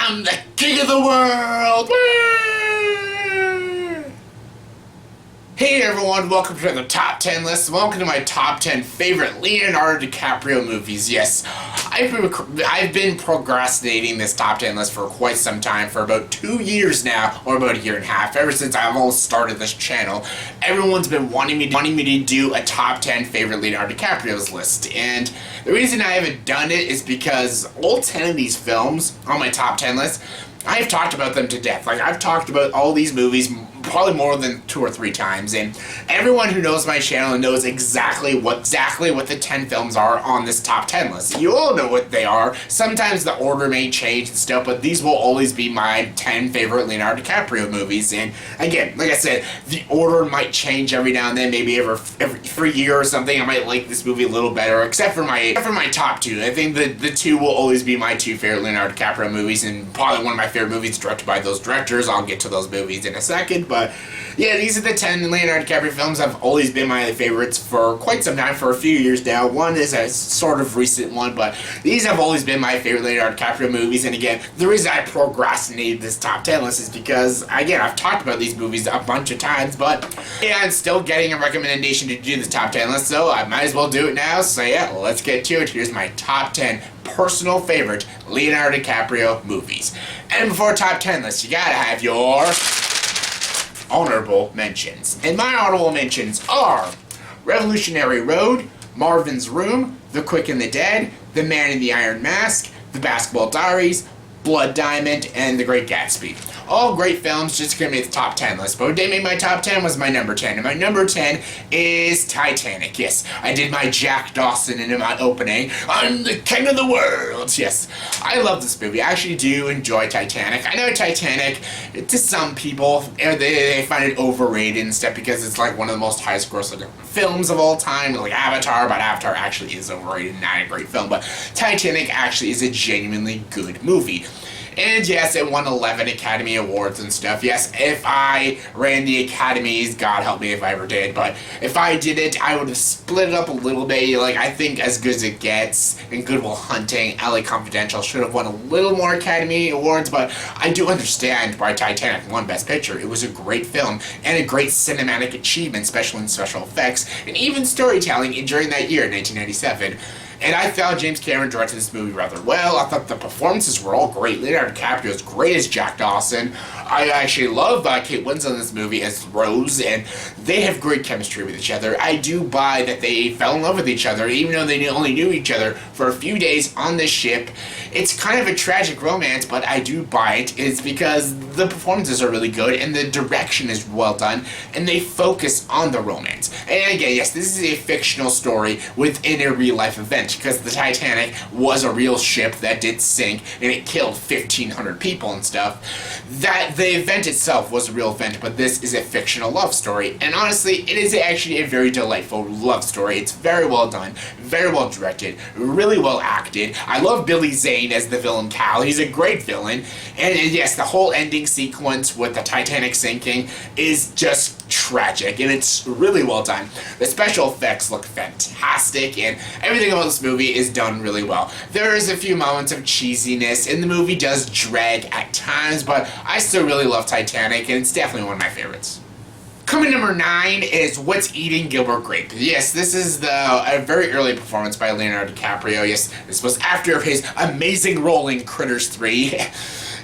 I'm the king of the world! Hey everyone, welcome to the top 10 list. Welcome to my top 10 favorite Leonardo DiCaprio movies. Yes, I've been procrastinating this top 10 list for quite some time, for about 2 years now, or about a year and a half, ever since I've almost started this channel. Everyone's been wanting me to do a top 10 favorite Leonardo DiCaprio's list, and the reason I haven't done it is because all 10 of these films on my top 10 list, I've talked about them to death. Like, I've talked about all these movies probably more than 2 or 3 times, and everyone who knows my channel knows exactly what the 10 films are on this top 10 list. You all know what they are. Sometimes the order may change and stuff, but these will always be my 10 favorite Leonardo DiCaprio movies. And again, like I said, the order might change every now and then. Maybe every year or something, I might like this movie a little better, except for my top 2. I think the 2 will always be my 2 favorite Leonardo DiCaprio movies, and probably one of my favorite movies directed by those directors. I'll get to those movies in a second, but yeah, these are the 10 Leonardo DiCaprio films that have always been my favorites for quite some time, for a few years now. One is a sort of recent one, but these have always been my favorite Leonardo DiCaprio movies. And again, the reason I procrastinated this top 10 list is because, again, I've talked about these movies a bunch of times, but yeah, I'm still getting a recommendation to do this top 10 list, so I might as well do it now. So yeah, let's get to it. Here's my top 10 personal favorite Leonardo DiCaprio movies. And before top 10 list, you gotta have your honorable mentions. And my honorable mentions are Revolutionary Road, Marvin's Room, The Quick and the Dead, The Man in the Iron Mask, The Basketball Diaries, Blood Diamond, and The Great Gatsby. All great films, just gonna make the top 10 list. But what did make my top 10 was my number 10. And my number 10 is Titanic. Yes, I did my Jack Dawson in my opening. I'm the king of the world. Yes, I love this movie. I actually do enjoy Titanic. I know Titanic, to some people, they find it overrated and stuff because it's like one of the most highest grossing films of all time, like Avatar, but Avatar actually is overrated and not a great film. But Titanic actually is a genuinely good movie. And yes, it won 11 Academy Awards and stuff. Yes, if I ran the Academies, God help me if I ever did, but if I did it, I would have split it up a little bit. Like, I think As Good as It Gets and Good Will Hunting, LA Confidential should have won a little more Academy Awards, but I do understand why Titanic won Best Picture. It was a great film and a great cinematic achievement, especially in special effects and even storytelling during that year, 1997. And I thought James Cameron directed this movie rather well. I thought the performances were all great. Leonardo DiCaprio is great as Jack Dawson. I actually love Kate Winslet in this movie as Rose, and they have great chemistry with each other. I do buy that they fell in love with each other, even though they only knew each other for a few days on this ship. It's kind of a tragic romance, but I do buy it. It's because the performances are really good, and the direction is well done, and they focus on the romance. And again, yes, this is a fictional story within a real-life event, because the Titanic was a real ship that did sink, and it killed 1,500 people and stuff. That the event itself was a real event, but this is a fictional love story. And honestly, it is actually a very delightful love story. It's very well done, very well directed, really well acted. I love Billy Zane as the villain Cal. He's a great villain. And yes, the whole ending sequence with the Titanic sinking is just tragic, and it's really well done. The special effects look fantastic, and everything about this movie is done really well. There is a few moments of cheesiness, and the movie does drag at times, but I still really love Titanic, and it's definitely one of my favorites. Coming number 9 is What's Eating Gilbert Grape. Yes, this is a very early performance by Leonardo DiCaprio. Yes, this was after his amazing role in Critters 3.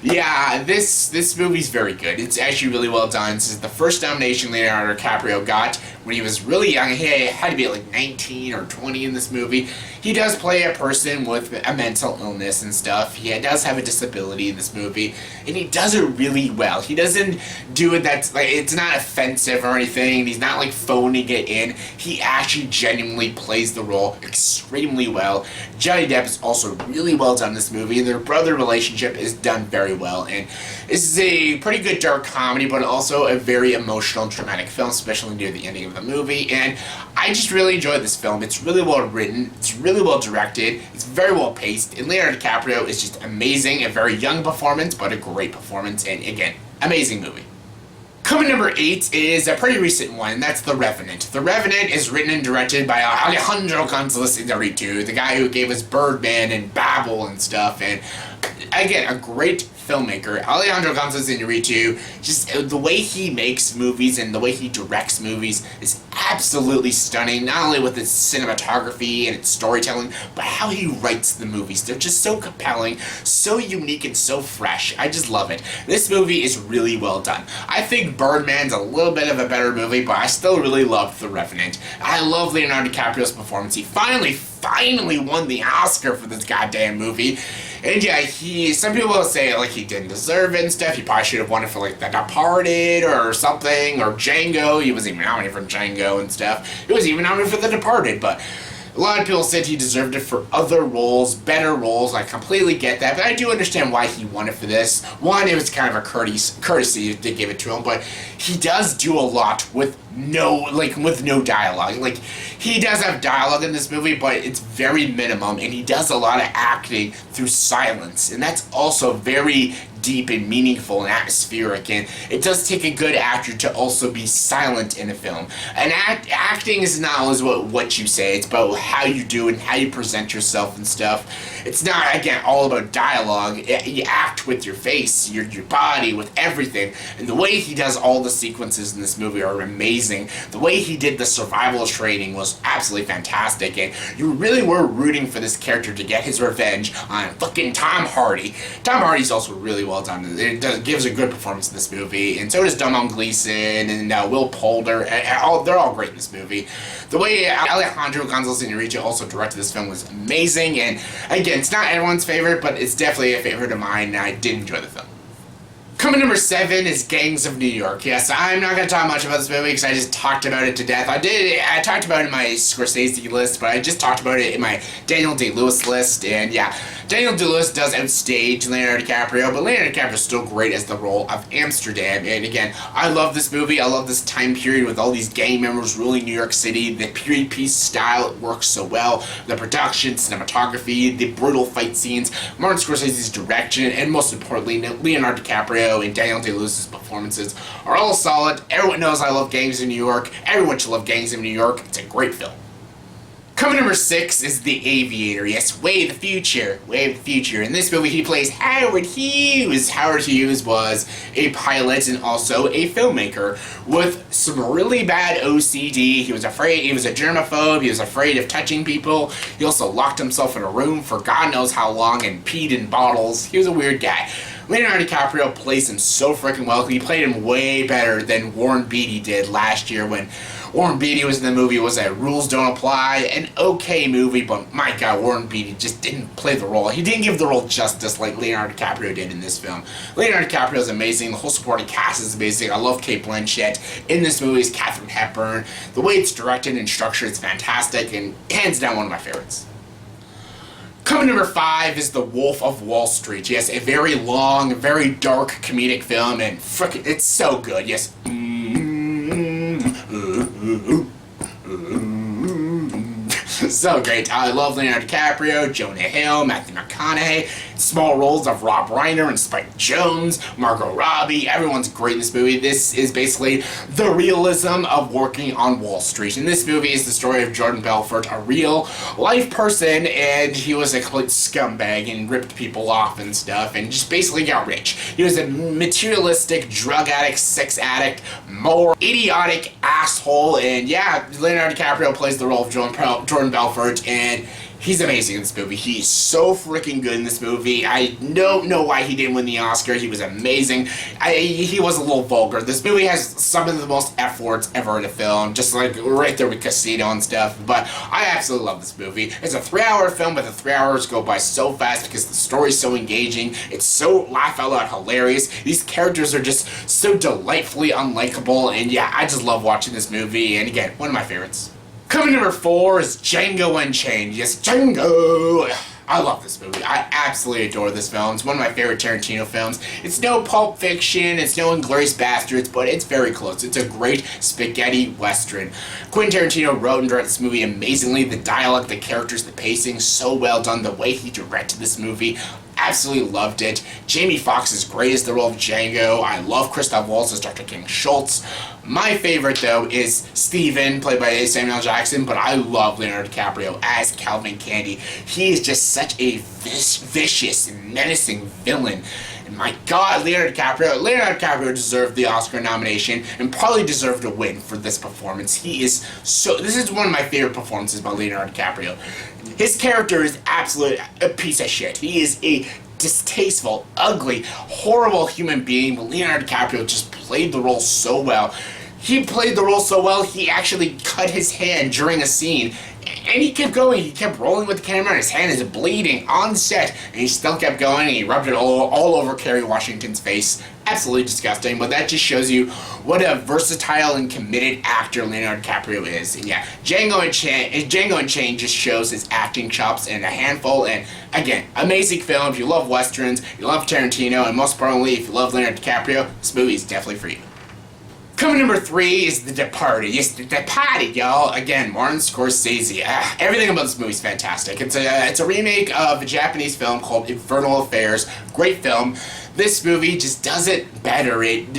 Yeah, this movie's very good. It's actually really well done. This is the first nomination Leonardo DiCaprio got when he was really young. He had to be like 19 or 20 in this movie. He does play a person with a mental illness and stuff. He does have a disability in this movie, and he does it really well. He doesn't do it that's like, it's not offensive or anything. He's not like phoning it in. He actually genuinely plays the role extremely well. Johnny Depp is also really well done in this movie. Their brother relationship is done very well, and this is a pretty good dark comedy, but also a very emotional and dramatic film, especially near the ending of the movie. And I just really enjoyed this film. It's really well written, it's really well directed, it's very well paced, and Leonardo DiCaprio is just amazing. A very young performance, but a great performance, and again, amazing movie. Coming number 8 is a pretty recent one, and that's The Revenant. The Revenant is written and directed by Alejandro González Iñárritu, the guy who gave us Birdman and Babel and stuff, and again, a great filmmaker. Alejandro Gonzalez Iñárritu, just the way he makes movies and the way he directs movies is absolutely stunning, not only with its cinematography and its storytelling, but how he writes the movies. They're just so compelling, so unique, and so fresh. I just love it. This movie is really well done. I think Birdman's a little bit of a better movie, but I still really loved The Revenant. I love Leonardo DiCaprio's performance. He finally won the Oscar for this goddamn movie. And yeah, some people will say like he didn't deserve it and stuff. He probably should have won it for like The Departed or something, or Django. He wasn't even nominated for Django and stuff. He was even nominated for The Departed, but a lot of people said he deserved it for other roles, better roles. I completely get that, but I do understand why he won it for this. One, it was kind of a courtesy to give it to him, but he does do a lot with no dialogue. Like, he does have dialogue in this movie, but it's very minimum, and he does a lot of acting through silence, and that's also very deep and meaningful and atmospheric, and it does take a good actor to also be silent in a film. And acting is not always what you say, it's about how you do it and how you present yourself and stuff. It's not, again, all about dialogue. You act with your face, your body, with everything, and the way he does all the sequences in this movie are amazing. The way he did the survival training was absolutely fantastic, and you really were rooting for this character to get his revenge on fucking Tom Hardy. Tom Hardy's also really well done. It gives a good performance in this movie, and so does Domhnall Gleeson and Will Poulter. They're all great in this movie. The way Alejandro Gonzalez Iñárritu also directed this film was amazing, and again, it's not everyone's favorite, but it's definitely a favorite of mine, and I did enjoy the film. Coming number 7 is Gangs of New York. Yes, I'm not going to talk much about this movie because I just talked about it to death. I talked about it in my Scorsese list, but I just talked about it in my Daniel Day-Lewis list, and yeah, Daniel Day-Lewis does outstage Leonardo DiCaprio, but Leonardo DiCaprio is still great as the role of Amsterdam, and again, I love this movie. I love this time period with all these gang members ruling New York City. The period piece style, it works so well. The production, cinematography, the brutal fight scenes, Martin Scorsese's direction, and most importantly, Leonardo DiCaprio and Daniel Day-Lewis's performances are all solid. Everyone knows I love Gangs of New York. Everyone should love Gangs of New York. It's a great film. Coming number 6 is The Aviator. Yes, way of the future. Way of the future. In this movie, he plays Howard Hughes. Howard Hughes was a pilot and also a filmmaker with some really bad OCD. He was a germaphobe. He was afraid of touching people. He also locked himself in a room for God knows how long and peed in bottles. He was a weird guy. Leonardo DiCaprio plays him so freaking well. He played him way better than Warren Beatty did last year when Warren Beatty was in the movie. Was that Rules Don't Apply? An okay movie, but my God, Warren Beatty just didn't play the role. He didn't give the role justice like Leonardo DiCaprio did in this film. Leonardo DiCaprio is amazing. The whole supporting cast is amazing. I love Cate Blanchett. In this movie is Katharine Hepburn. The way it's directed and structured is fantastic, and hands down one of my favorites. Coming number 5 is The Wolf of Wall Street. Yes, a very long, very dark comedic film, and frickin' it's so good. Yes. So great. I love Leonardo DiCaprio, Jonah Hill, Matthew McConaughey, small roles of Rob Reiner and Spike Jonze, Margot Robbie. Everyone's great in this movie. This is basically the realism of working on Wall Street. And this movie is the story of Jordan Belfort, a real life person, and he was a complete scumbag and ripped people off and stuff and just basically got rich. He was a materialistic, drug addict, sex addict, more idiotic asshole, and yeah, Leonardo DiCaprio plays the role of Jordan Belfort, and he's amazing in this movie. He's so freaking good in this movie. I don't know why he didn't win the Oscar. He was amazing. He was a little vulgar. This movie has some of the most F words ever in a film, just like right there with Casino and stuff, but I absolutely love this movie. It's a 3-hour film, but the 3 hours go by so fast because the story's so engaging. It's so laugh-out-loud hilarious. These characters are just so delightfully unlikable, and yeah, I just love watching this movie, and again, one of my favorites. Coming number 4 is Django Unchained. Yes, Django! I love this movie. I absolutely adore this film. It's one of my favorite Tarantino films. It's no Pulp Fiction, it's no Inglourious Basterds, but it's very close. It's a great spaghetti western. Quentin Tarantino wrote and directed this movie amazingly. The dialogue, the characters, the pacing, so well done. The way he directed this movie, Absolutely loved it. Jamie Foxx is great as the role of Django. I love Christoph Waltz as Dr. King Schultz. My favorite, though, is Steven, played by Samuel Jackson, but I love Leonardo DiCaprio as Calvin Candy. He is just such a vicious, menacing villain. And my God, Leonardo DiCaprio deserved the Oscar nomination and probably deserved a win for this performance. This is one of my favorite performances by Leonardo DiCaprio. His character is absolutely a piece of shit. He is a distasteful, ugly, horrible human being, but Leonardo DiCaprio just played the role so well. He played the role so well, he actually cut his hand during a scene, and he kept going. He kept rolling with the camera, and his hand is bleeding on set, and he still kept going, and he rubbed it all over Kerry Washington's face. Absolutely disgusting, but that just shows you what a versatile and committed actor Leonardo DiCaprio is. And yeah, Django Unchained just shows his acting chops in a handful, and again, amazing film. If you love Westerns, you love Tarantino, and most importantly, if you love Leonardo DiCaprio, this movie is definitely for you. Coming number 3 is The Departed. Yes, The Departed, y'all. Again, Martin Scorsese. Everything about this movie is fantastic. It's a remake of a Japanese film called Infernal Affairs. Great film. This movie just does it better. It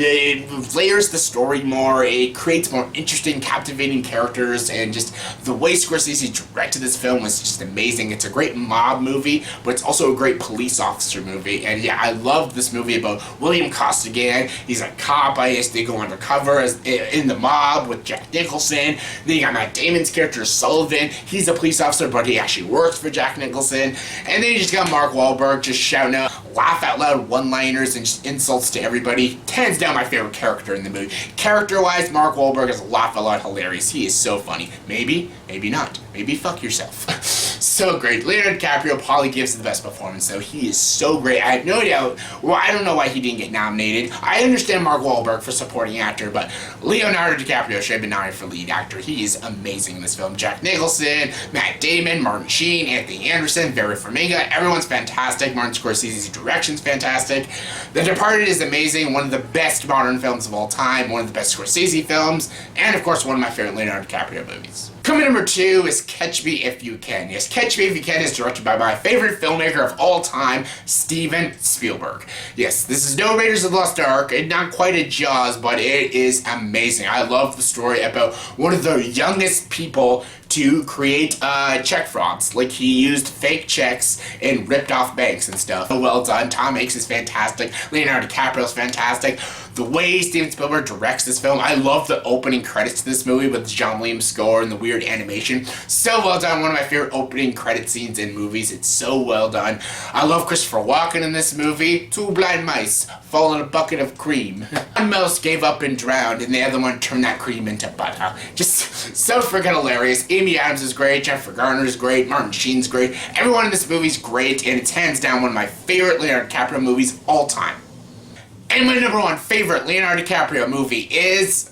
layers the story more. It creates more interesting, captivating characters, and just the way Scorsese directed this film was just amazing. It's a great mob movie, but it's also a great police officer movie. And yeah, I loved this movie about William Costigan. He's a cop. I guess they go undercover in the mob with Jack Nicholson. Then you got Matt Damon's character Sullivan. He's a police officer, but he actually works for Jack Nicholson. And then you just got Mark Wahlberg just shouting out laugh out loud one-liners and just insults to everybody. Hands down my favorite character in the movie. Character-wise, Mark Wahlberg is laugh out loud hilarious. He is so funny. Maybe not. Maybe fuck yourself. So great. Leonardo DiCaprio probably gives the best performance, though. He is so great. I have no idea. Well, I don't know why he didn't get nominated. I understand Mark Wahlberg for supporting actor, but Leonardo DiCaprio should have been nominated for lead actor. He is amazing in this film. Jack Nicholson, Matt Damon, Martin Sheen, Anthony Anderson, Vera Farmiga. Everyone's fantastic. Martin Scorsese's direction's fantastic. The Departed is amazing. One of the best modern films of all time. One of the best Scorsese films. And, of course, one of my favorite Leonardo DiCaprio movies. Coming number 2 is Catch Me If You Can. Yes, Catch Me If You Can is directed by my favorite filmmaker of all time, Steven Spielberg. Yes, this is no Raiders of the Lost Ark, and not quite a Jaws, but it is amazing. I love the story about one of the youngest people to create check frauds. Like, he used fake checks and ripped off banks and stuff. So well done. Tom Hanks is fantastic. Leonardo DiCaprio is fantastic. The way Steven Spielberg directs this film, I love the opening credits to this movie with the John Williams score and the weird animation. So well done. One of my favorite opening credit scenes in movies. It's so well done. I love Christopher Walken in this movie. 2 blind mice fall in a bucket of cream. One mouse gave up and drowned, and the other one turned that cream into butter. Just so freaking hilarious. Amy Adams is great. Jennifer Garner is great. Martin Sheen's great. Everyone in this movie is great, and it's hands down one of my favorite Leonardo DiCaprio movies of all time. And my number 1 favorite Leonardo DiCaprio movie is...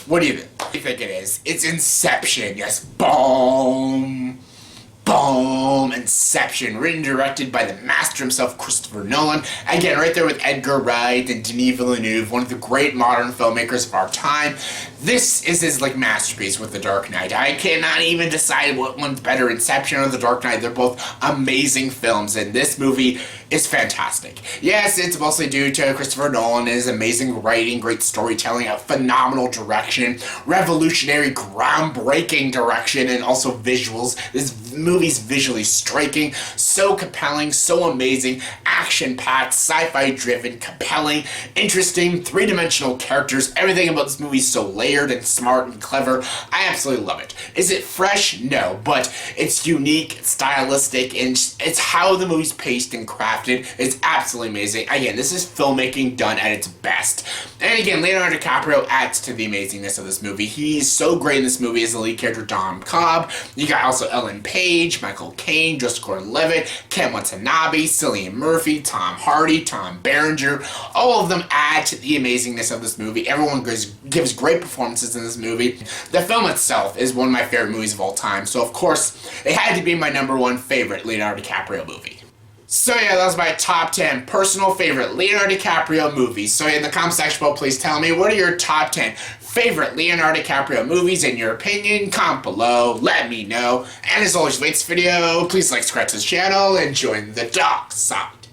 What do you think it is? It's Inception. Yes, boom. Boom! Inception, written and directed by the master himself, Christopher Nolan. Again, right there with Edgar Wright and Denis Villeneuve, one of the great modern filmmakers of our time. This is his, masterpiece with The Dark Knight. I cannot even decide what one's better, Inception or The Dark Knight. They're both amazing films, and this movie is fantastic. Yes, it's mostly due to Christopher Nolan and his amazing writing, great storytelling, a phenomenal direction, revolutionary, groundbreaking direction, and also visuals. This movie's visually striking, so compelling, so amazing, action-packed, sci-fi driven, compelling, interesting, three-dimensional characters. Everything about this movie is so layered and smart and clever. I absolutely love it. Is it fresh? No, but it's unique, it's stylistic, and it's how the movie's paced and crafted. It's absolutely amazing. Again, this is filmmaking done at its best. And again, Leonardo DiCaprio adds to the amazingness of this movie. He's so great in this movie as the lead character, Dom Cobb. You got also Ellen Page, Michael Caine, Joseph Gordon-Levitt, Ken Watanabe, Cillian Murphy, Tom Hardy, Tom Berenger. All of them add to the amazingness of this movie. Everyone gives great performances in this movie. The film itself is one of my favorite movies of all time, so of course, it had to be my number 1 favorite Leonardo DiCaprio movie. So yeah, that was my top 10 personal favorite Leonardo DiCaprio movies. So in the comment section below, please tell me, what are your top 10 favorite Leonardo DiCaprio movies in your opinion? Comment below, let me know. And as always, if you like this video, please subscribe to this channel and join the dark side.